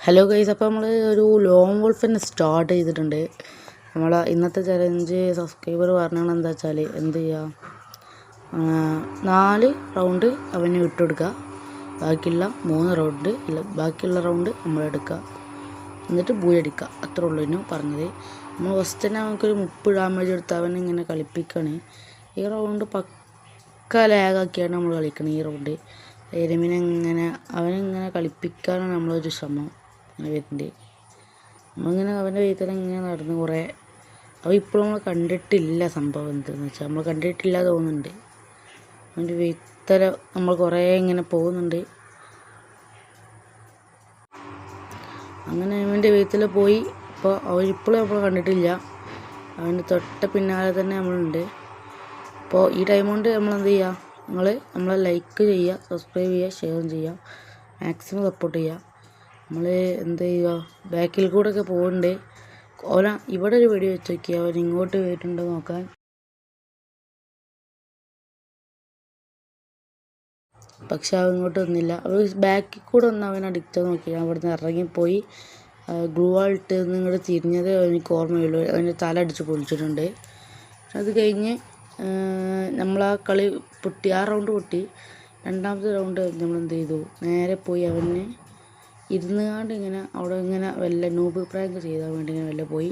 Hello guys, അപ്പോൾ നമ്മൾ ഒരു ലോങ് വോൾഫിനെ സ്റ്റാർട്ട് ചെയ്തിട്ടുണ്ട്. നമ്മൾ ഇന്നത്തെ ചലഞ്ച് സബ്സ്ക്രൈബർ പറഞ്ഞാൽ എന്താ വെച്ചാൽ എന്ത് ചെയ്യുക, 4 റൗണ്ട് അവന് വിട്ടുകൊടുക്കുക, ബാക്കിയുള്ള 3 റൗണ്ട് ബാക്കിയുള്ള റൗണ്ട് നമ്മളെടുക്കുക, എന്നിട്ട് ബൂയടിക്കുക. അത്രേ ഉള്ളൂ എന്നു പറഞ്ഞത്. നമ്മൾ ഫസ്റ്റ് തന്നെ നമുക്കൊരു 30 ഡാമേജ് എടുത്ത് അവനിങ്ങനെ കളിപ്പിക്കുകയാണ്. ഈ റൗണ്ട് പക്ക ലാഗാക്കിയാണ് നമ്മൾ കളിക്കണം. ഈ റൗണ്ട് എരുമിനെങ്ങനെ അവനിങ്ങനെ കളിപ്പിക്കാനാണ് നമ്മളൊരു ശ്രമം വരുന്നുണ്ട്. നമ്മളിങ്ങനെ അവൻ്റെ വീട്ടിൽ ഇങ്ങനെ നടന്ന് കുറേ അവ ഇപ്പോഴും നമ്മൾ കണ്ടിട്ടില്ല. സംഭവം എന്താണെന്ന് വെച്ചാൽ നമ്മൾ കണ്ടിട്ടില്ല തോന്നുന്നുണ്ട്. അവൻ്റെ വീട്ടിൽ നമ്മൾ കുറേ ഇങ്ങനെ പോകുന്നുണ്ട്. അങ്ങനെ അവൻ്റെ വീട്ടിൽ പോയി. ഇപ്പോൾ അവരിപ്പോഴും നമ്മൾ കണ്ടിട്ടില്ല. അവൻ്റെ തൊട്ട പിന്നാലെ തന്നെ നമ്മളുണ്ട്. അപ്പോൾ ഈ ടൈം കൊണ്ട് നമ്മൾ എന്ത് ചെയ്യുക, നമ്മളെ ലൈക്ക് ചെയ്യുക, സബ്സ്ക്രൈബ് ചെയ്യുക, ഷെയർ ചെയ്യുക, മാക്സിമം സപ്പോർട്ട് ചെയ്യുക. നമ്മൾ എന്ത് ചെയ്യുക, ബാക്കിൽ കൂടെ ഒക്കെ പോകുന്നുണ്ട്. ഇവിടെ ഒരു വീഡിയോ വെച്ച് നോക്കി, അവൻ ഇങ്ങോട്ട് പോയിട്ടുണ്ടോ നോക്കാൻ. പക്ഷെ അവൻ ഇങ്ങോട്ട് വന്നില്ല. അവർ ബാക്കിൽ കൂടെ ഒന്ന് അവൻ അടിക്കാൻ നോക്കി. അവിടെ നിന്ന് ഇറങ്ങിപ്പോയി. ഗ്ലൂ ആൾട്ട് ഇങ്ങോട്ട് തിരിഞ്ഞത് എനിക്ക് ഓർമ്മയുള്ളൂ. അവൻ്റെ തല അടിച്ച് പൊളിച്ചിട്ടുണ്ട്. അത് കഴിഞ്ഞ് നമ്മൾ ആ കളി പൊട്ടി, ആ റൗണ്ട് പൊട്ടി. രണ്ടാമത്തെ റൗണ്ട് നമ്മൾ എന്ത് ചെയ്തു, നേരെ പോയി അവന് ഇരുന്നുകാണ്ട് ഇങ്ങനെ അവിടെ ഇങ്ങനെ വല്ല നൂബ് പ്രാങ്ക് ചെയ്താൽ വേണ്ടി ഇങ്ങനെ വല്ല പോയി.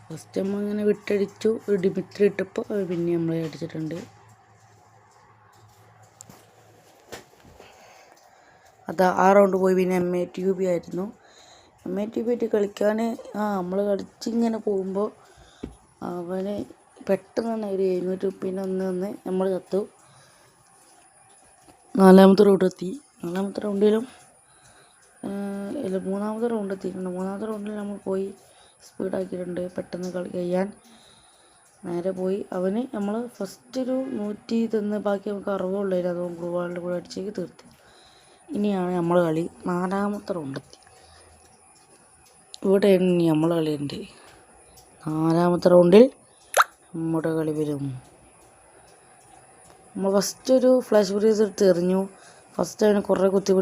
ഫസ്റ്റ് നമ്മൾ ഇങ്ങനെ വിട്ടടിച്ചു, ഒരു ഡിമിത്രി ഇട്ടപ്പോൾ പിന്നെ നമ്മളെ അടിച്ചിട്ടുണ്ട്. ആ റൗണ്ട് പോയി. പിന്നെ MATUB ആയിരുന്നു. MATUB ആയിട്ട് കളിക്കാൻ നമ്മൾ കളിച്ചിങ്ങനെ പോകുമ്പോൾ അവന് പെട്ടെന്ന് തന്നെ ഒരു 700 പിന്നെ ഒന്ന് നമ്മൾ ചത്തു. 4ാമത്തെ റൗണ്ട് എത്തി. 4ാമത്തെ റൗണ്ടിലും മൂന്നാമത്തെ റൗണ്ട് എത്തിയിട്ടുണ്ട്. 3ാമത്തെ റൗണ്ടിൽ നമ്മൾ പോയി സ്പീഡാക്കിയിട്ടുണ്ട് പെട്ടെന്ന് കളി കഴിയാൻ. നേരെ പോയി അവന് നമ്മൾ ഫസ്റ്റ് ഒരു 100 തന്ന് ബാക്കി നമുക്ക് 60 ഉള്ളായിരുന്നു. അതുകൊണ്ട് ഗ്ലൂ വാളിൻ്റെ കൂടെ അടിച്ചേക്ക് തീർത്തി. ഇനിയാണ് നമ്മൾ കളി. 4ാമത്തെ റൗണ്ട് എത്തി. ഇവിടെയാണ് ഇനി നമ്മൾ കളിയുണ്ട്. 4ാമത്തെ റൗണ്ടിൽ നമ്മുടെ കളി വരും. നമ്മൾ ഫസ്റ്റ് ഒരു ഫ്ലാഷ് ബ്രീസ് എടുത്ത് എറിഞ്ഞു. ഫസ്റ്റ് അവന് കുറേ കുത്തി